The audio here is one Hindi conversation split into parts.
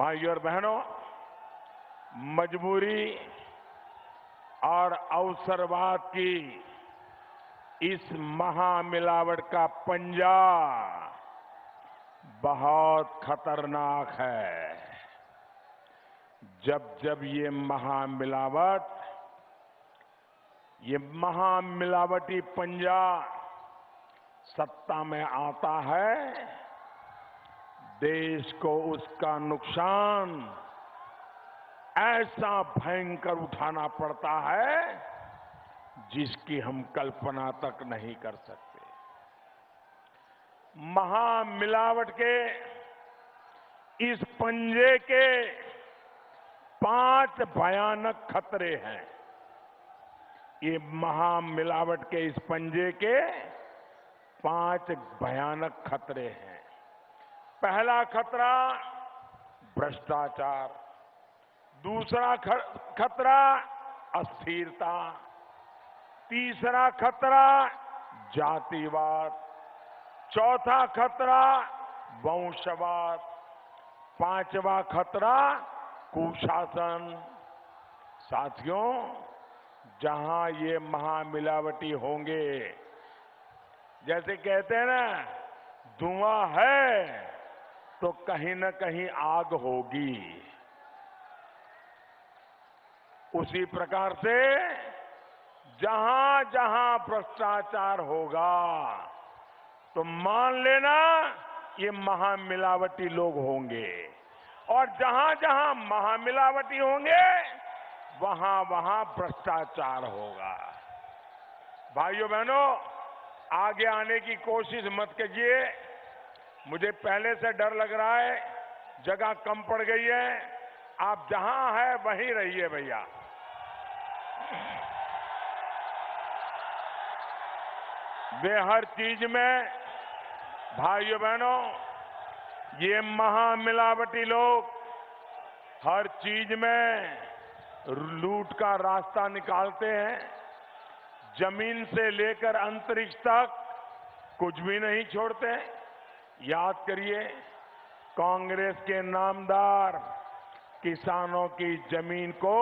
भाइयों और बहनों, मजबूरी और अवसरवाद की इस महामिलावट का पंजा बहुत खतरनाक है। जब जब ये महामिलावटी पंजा सत्ता में आता है, देश को उसका नुकसान ऐसा भयंकर उठाना पड़ता है जिसकी हम कल्पना तक नहीं कर सकते। महामिलावट के इस पंजे के 5 भयानक खतरे हैं। ये महामिलावट के इस पंजे के 5 भयानक खतरे हैं। पहला खतरा भ्रष्टाचार, दूसरा खतरा अस्थिरता, तीसरा खतरा जातिवाद, चौथा खतरा वंशवाद, पांचवा खतरा कुशासन। साथियों, जहां ये महामिलावटी होंगे, जैसे कहते हैं ना, धुआं है तो कहीं न कहीं आग होगी। उसी प्रकार से जहां जहां भ्रष्टाचार होगा तो मान लेना ये महामिलावटी लोग होंगे, और जहां जहां महामिलावटी होंगे वहां वहां भ्रष्टाचार होगा। भाइयों बहनों, आगे आने की कोशिश मत कीजिए। मुझे पहले से डर लग रहा है, जगह कम पड़ गई है। आप जहां हैं वहीं रहिए भैया। वे हर चीज में, भाइयों बहनों, ये महामिलावटी लोग हर चीज में लूट का रास्ता निकालते हैं। जमीन से लेकर अंतरिक्ष तक कुछ भी नहीं छोड़ते। याद करिए, कांग्रेस के नामदार किसानों की जमीन को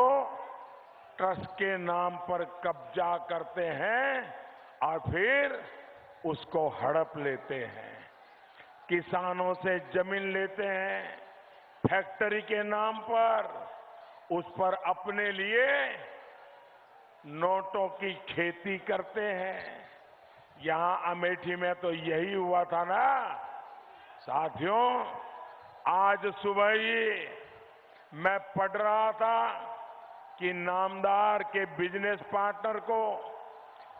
ट्रस्ट के नाम पर कब्जा करते हैं और फिर उसको हड़प लेते हैं। किसानों से जमीन लेते हैं, फैक्ट्री के नाम पर उस पर अपने लिए नोटों की खेती करते हैं। यहां अमेठी में तो यही हुआ था ना। साथियों, आज सुबह ही मैं पढ़ रहा था कि नामदार के बिजनेस पार्टनर को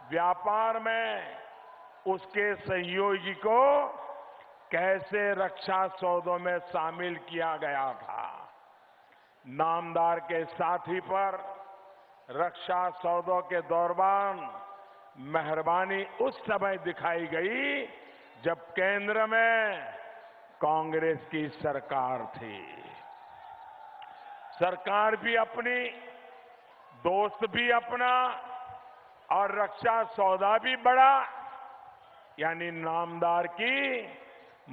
व्यापार में उसके सहयोगी को कैसे रक्षा सौदों में शामिल किया गया था। नामदार के साथी पर रक्षा सौदों के दौरान मेहरबानी उस समय दिखाई गई जब केंद्र में कांग्रेस की सरकार थी। सरकार भी अपनी, दोस्त भी अपना, और रक्षा सौदा भी बड़ा, यानी नामदार की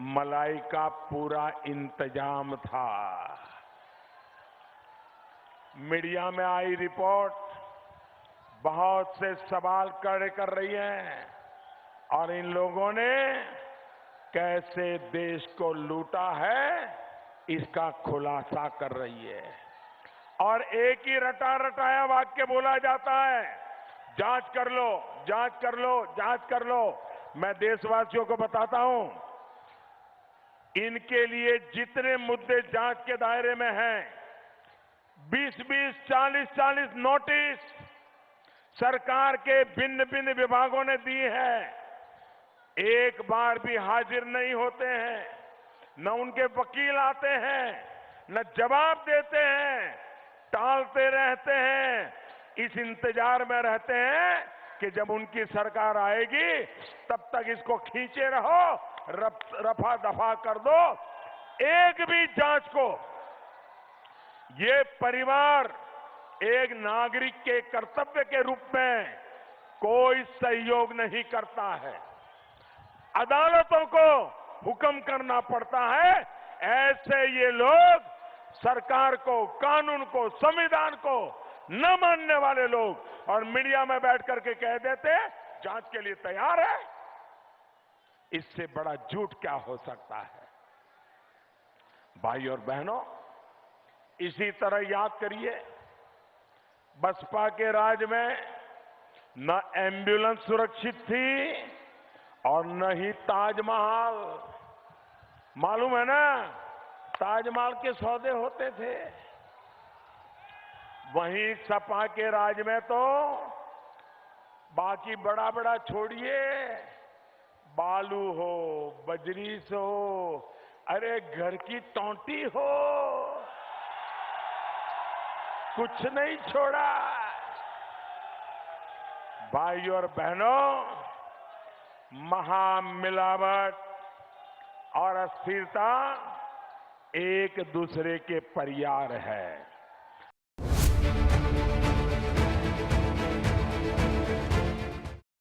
मलाई का पूरा इंतजाम था। मीडिया में आई रिपोर्ट बहुत से सवाल खड़े कर रही है, और इन लोगों ने कैसे देश को लूटा है इसका खुलासा कर रही है। और एक ही रटा रटाया वाक्य बोला जाता है, जांच कर लो, जांच कर लो, जांच कर लो। मैं देशवासियों को बताता हूं, इनके लिए जितने मुद्दे जांच के दायरे में हैं, 20-20, 40-40 नोटिस सरकार के भिन्न भिन्न विभागों ने दी है। एक बार भी हाजिर नहीं होते हैं, न उनके वकील आते हैं, न जवाब देते हैं, टालते रहते हैं। इस इंतजार में रहते हैं कि जब उनकी सरकार आएगी तब तक इसको खींचे रहो, रफा दफा कर दो। एक भी जांच को ये परिवार एक नागरिक के कर्तव्य के रूप में कोई सहयोग नहीं करता है। अदालतों को हुक्म करना पड़ता है। ऐसे ये लोग सरकार को, कानून को, संविधान को न मानने वाले लोग और मीडिया में बैठ करके कह देते जांच के लिए तैयार है। इससे बड़ा झूठ क्या हो सकता है? भाई और बहनों, इसी तरह याद करिए, बसपा के राज में न एम्बुलेंस सुरक्षित थी और न ही ताजमहल। मालूम है ना, ताजमहल के सौदे होते थे। वहीं सपा के राज में तो बाकी बड़ा बड़ा छोड़िए, बालू हो, बजरीस हो, अरे घर की टोंटी हो, कुछ नहीं छोड़ा। भाइयों और बहनों, महामिलावट और अस्थिरता एक दूसरे के परियार है।